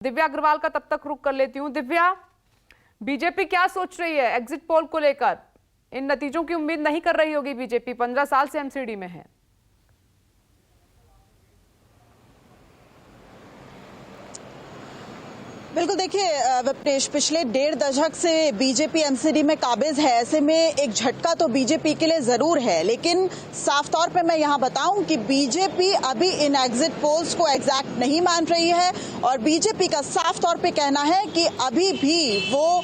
दिव्या अग्रवाल का तब तक रुख कर लेती हूं। दिव्या, बीजेपी क्या सोच रही है एग्जिट पोल को लेकर? इन नतीजों की उम्मीद नहीं कर रही होगी बीजेपी, 15 साल से एमसीडी में है। बिल्कुल, देखिए विपनेश, पिछले 1.5 दशक से बीजेपी एमसीडी में काबिज है। ऐसे में एक झटका तो बीजेपी के लिए जरूर है, लेकिन साफ तौर पे मैं यहाँ बताऊं कि बीजेपी अभी इन एग्जिट पोल्स को एग्जैक्ट नहीं मान रही है और बीजेपी का साफ तौर पे कहना है कि अभी भी वो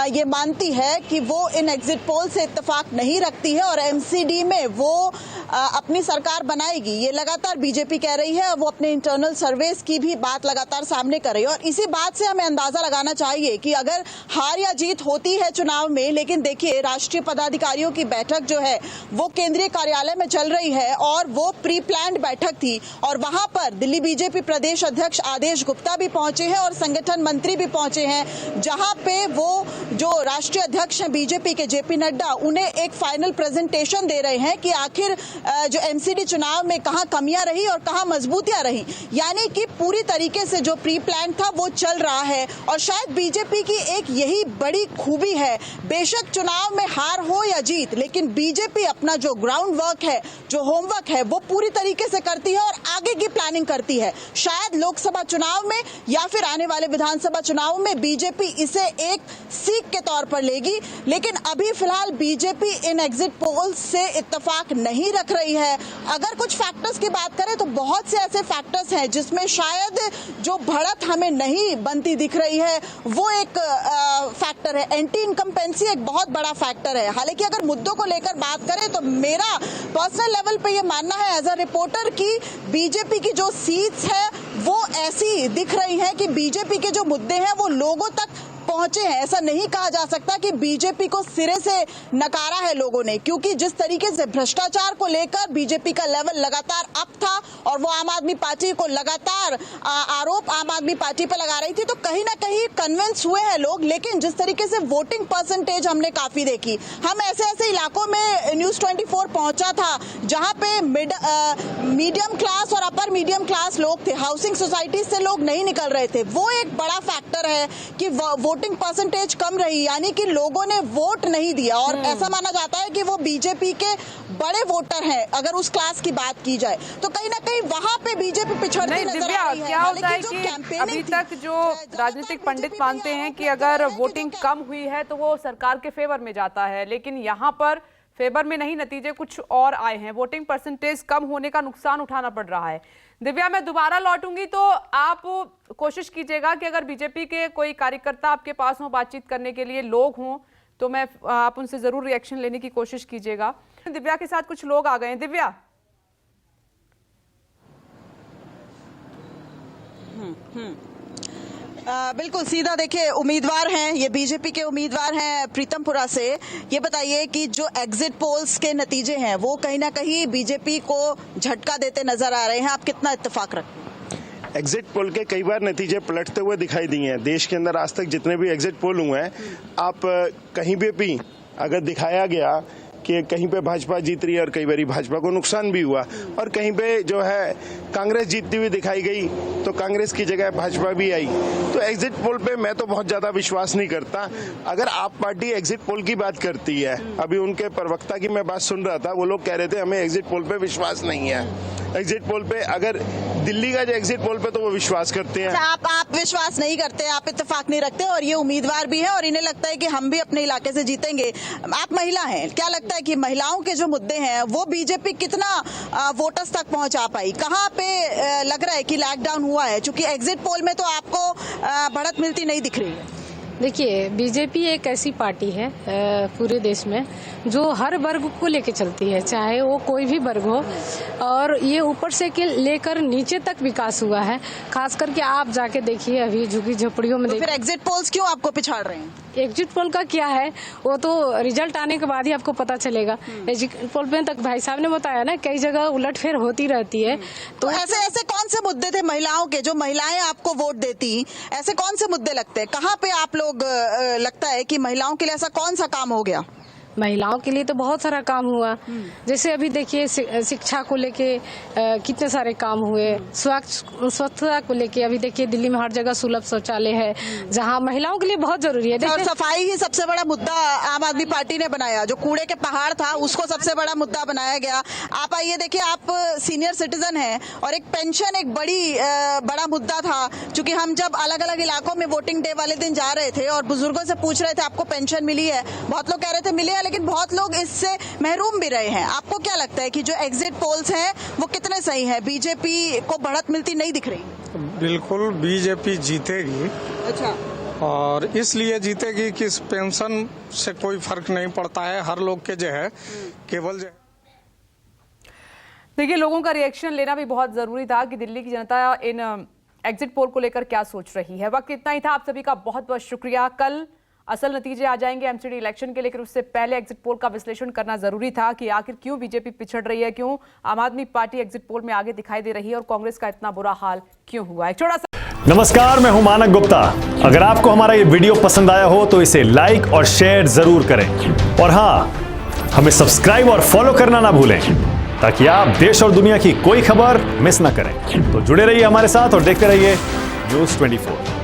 ये मानती है कि वो इन एग्जिट पोल से इत्तेफाक नहीं रखती है और एमसीडी में वो अपनी सरकार बनाएगी। ये लगातार बीजेपी कह रही है। वो अपने इंटरनल सर्वेस की भी बात लगातार सामने कर रही है और इसी बात से हमें अंदाजा लगाना चाहिए कि अगर हार या जीत होती है चुनाव में, लेकिन देखिए राष्ट्रीय पदाधिकारियों की बैठक जो है वो केंद्रीय कार्यालय में चल रही है और वो प्री प्लान्ड बैठक थी और वहां पर दिल्ली बीजेपी प्रदेश अध्यक्ष आदेश गुप्ता भी पहुंचे हैं और संगठन मंत्री भी पहुंचे हैं, जहां पे वो जो राष्ट्रीय अध्यक्ष हैं बीजेपी के जेपी नड्डा, उन्हें एक फाइनल प्रेजेंटेशन दे रहे हैं कि आखिर जो एमसीडी चुनाव में कहां कमियां रही और कहां मजबूतियां रही। यानी कि पूरी तरीके से जो प्री प्लान था वो चल रहा है और शायद बीजेपी की एक यही बड़ी खूबी है। बेशक चुनाव में हार हो या जीत, लेकिन बीजेपी अपना जो ग्राउंड वर्क है, जो होमवर्क है, वो पूरी तरीके से करती है और आगे की प्लानिंग करती है। शायद लोकसभा चुनाव में या फिर आने वाले विधानसभा चुनाव में बीजेपी इसे एक सीख के तौर पर लेगी, लेकिन अभी फिलहाल बीजेपी इन एग्जिट पोल से इत्तेफाक नहीं रख रही है। अगर कुछ फैक्टर्स की बात करें तो बहुत से ऐसे फैक्टर्स हैं जिसमें शायद जो बढ़त हमें नहीं बनती दिख रही है वो एक फैक्टर है। एंटी इनकम्पेंसी एक बहुत बड़ा फैक्टर है। हालांकि अगर मुद्दों को लेकर बात करें तो मेरा पर्सनल लेवल पे ये मानना है एज अ रिपोर्टर कि बीजेपी की जो सीट्स है वो ऐसी दिख रही है कि बीजेपी के जो मुद्दे हैं वो लोगों तक पहुंचे हैं। ऐसा नहीं कहा जा सकता कि बीजेपी को सिरे से नकारा है लोगों ने, क्योंकि जिस तरीके से भ्रष्टाचार को लेकर बीजेपी का लेवल लगातार अप था और वो आम आदमी पार्टी को लगातार आरोप आम आदमी पार्टी पर लगा रही थी, तो कहीं ना कहीं कन्विंस हुए हैं लोग। लेकिन जिस तरीके से वोटिंग परसेंटेज हमने काफी देखी, हम ऐसे ऐसे इलाकों में न्यूज 24 पहुंचा था जहां पे मीडियम क्लास और अपर मीडियम क्लास लोग थे, हाउसिंग सोसाइटी से लोग नहीं निकल रहे थे। वो एक बड़ा फैक्टर है कि वोटिंग परसेंटेज कम रही, यानी कि लोगों ने वोट नहीं दिया और ऐसा माना जाता है कि वो बीजेपी के बड़े वोटर हैं। अगर उस क्लास की बात की जाए तो कहीं ना कहीं वहां पे बीजेपी पिछड़ती नजर आ रही है। क्या होता है कि अभी तक जो राजनीतिक पंडित मानते हैं कि अगर वोटिंग कम हुई है तो वो सरकार के फेवर में जाता है, लेकिन यहाँ पर फेवर में नहीं, नतीजे कुछ और आए हैं। वोटिंग परसेंटेज कम होने का नुकसान उठाना पड़ रहा है। दिव्या, मैं दोबारा लौटूंगी तो आप कोशिश कीजिएगा कि अगर बीजेपी के कोई कार्यकर्ता आपके पास हो, बातचीत करने के लिए लोग हों, तो आप उनसे जरूर रिएक्शन लेने की कोशिश कीजिएगा। दिव्या के साथ कुछ लोग आ गए हैं। दिव्या, बिल्कुल सीधा देखिए, उम्मीदवार हैं, ये बीजेपी के उम्मीदवार हैं प्रीतमपुरा से। ये बताइए कि जो एग्जिट पोल्स के नतीजे हैं वो कहीं ना कहीं बीजेपी को झटका देते नजर आ रहे हैं। आप कितना इत्तेफाक रखते हैं? एग्जिट पोल के कई बार नतीजे पलटते हुए दिखाई दिए हैं। देश के अंदर आज तक जितने भी एग्जिट पोल हुए हैं, आप कहीं भी अगर दिखाया गया कि कहीं पे भाजपा जीत रही है और कई बार भाजपा को नुकसान भी हुआ और कहीं पे जो है कांग्रेस जीतती हुई दिखाई गई तो कांग्रेस की जगह भाजपा भी आई। तो एग्जिट पोल पे मैं तो बहुत ज्यादा विश्वास नहीं करता। अगर आप पार्टी एग्जिट पोल की बात करती है, अभी उनके प्रवक्ता की मैं बात सुन रहा था, वो लोग कह रहे थे हमें एग्जिट पोल पे विश्वास नहीं है। एग्जिट पोल पे अगर दिल्ली का जो एग्जिट पोल पे तो वो विश्वास करते हैं। आप विश्वास नहीं करते, आप इत्तेफाक नहीं रखते और ये उम्मीदवार भी है और इन्हें लगता है कि हम भी अपने इलाके से जीतेंगे। आप महिला हैं, क्या लगता है कि महिलाओं के जो मुद्दे हैं वो बीजेपी कितना वोटर्स तक पहुंचा पाई? कहां पे लग रहा है कि लॉकडाउन हुआ है? क्योंकि एग्जिट पोल में तो आपको बढ़त मिलती नहीं दिख रही है। देखिए, बीजेपी एक ऐसी पार्टी है पूरे देश में जो हर वर्ग को लेके चलती है, चाहे वो कोई भी वर्ग हो, और ये ऊपर से लेकर नीचे तक विकास हुआ है। खास करके आप जाके देखिए अभी झुग्गी झोपड़ियों में। तो फिर एग्जिट पोल्स क्यों आपको पिछाड़ रहे हैं? एग्जिट पोल का क्या है वो तो रिजल्ट आने के बाद ही आपको पता चलेगा। एग्जिट पोल में तक भाई साहब ने बताया ना, कई जगह उलटफेर होती रहती है। तो ऐसे कौन से मुद्दे थे महिलाओं के, जो महिलाएं आपको वोट देती, ऐसे कौन से मुद्दे लगते हैं? कहाँ पे आप लोग लगता है कि महिलाओं के लिए ऐसा कौन सा काम हो गया? महिलाओं के लिए तो बहुत सारा काम हुआ। जैसे अभी देखिए शिक्षा को लेके कितने सारे काम हुए, स्वच्छता को लेके अभी देखिए दिल्ली में हर जगह सुलभ शौचालय है, जहाँ महिलाओं के लिए बहुत जरूरी है। और सफाई ही सबसे बड़ा मुद्दा आम आदमी पार्टी ने बनाया, जो कूड़े के पहाड़ था उसको सबसे बड़ा मुद्दा बनाया गया। आप आइए देखिए, आप सीनियर सिटीजन हैं और एक पेंशन एक बड़ा मुद्दा था, क्योंकि हम जब अलग अलग इलाकों में वोटिंग डे वाले दिन जा रहे थे और बुजुर्गों से पूछ रहे थे आपको पेंशन मिली है, बहुत लोग कह रहे थे मिले है, लेकिन बहुत लोग इससे महरूम भी रहे हैं। आपको क्या लगता है कि जो एग्जिट पोल्स हैं वो कितने सही है? बीजेपी को बढ़त मिलती नहीं दिख रही? बिल्कुल बीजेपी जीतेगी। अच्छा, और इसलिए जीतेगी कि इस पेंशन से कोई फर्क नहीं पड़ता है, हर लोग के जो है केवल जो देखिए, लोगों का रिएक्शन लेना भी बहुत जरूरी था कि दिल्ली की जनता इन एग्जिट पोल को लेकर क्या सोच रही है। वक्त इतना ही था। आप सभी का बहुत बहुत शुक्रिया। कल असल नतीजे आ जाएंगे एमसीडी इलेक्शन के, लेकिन उससे पहले एग्जिट पोल का विश्लेषण करना जरूरी था कि आखिर क्यों बीजेपी पिछड़ रही है, क्यों आम आदमी पार्टी एग्जिट पोल में आगे दिखाई दे रही है और कांग्रेस का इतना बुरा हाल क्यों हुआ है। छोटा सा नमस्कार, मैं हूं मानक गुप्ता। अगर आपको हमारा ये वीडियो पसंद आया हो तो इसे लाइक और शेयर जरूर करें, और हां, हमें सब्सक्राइब और फॉलो करना ना भूलें ताकि आप देश और दुनिया की कोई खबर मिस ना करें। तो जुड़े रहिए हमारे साथ और देखते रहिए न्यूज़ 24।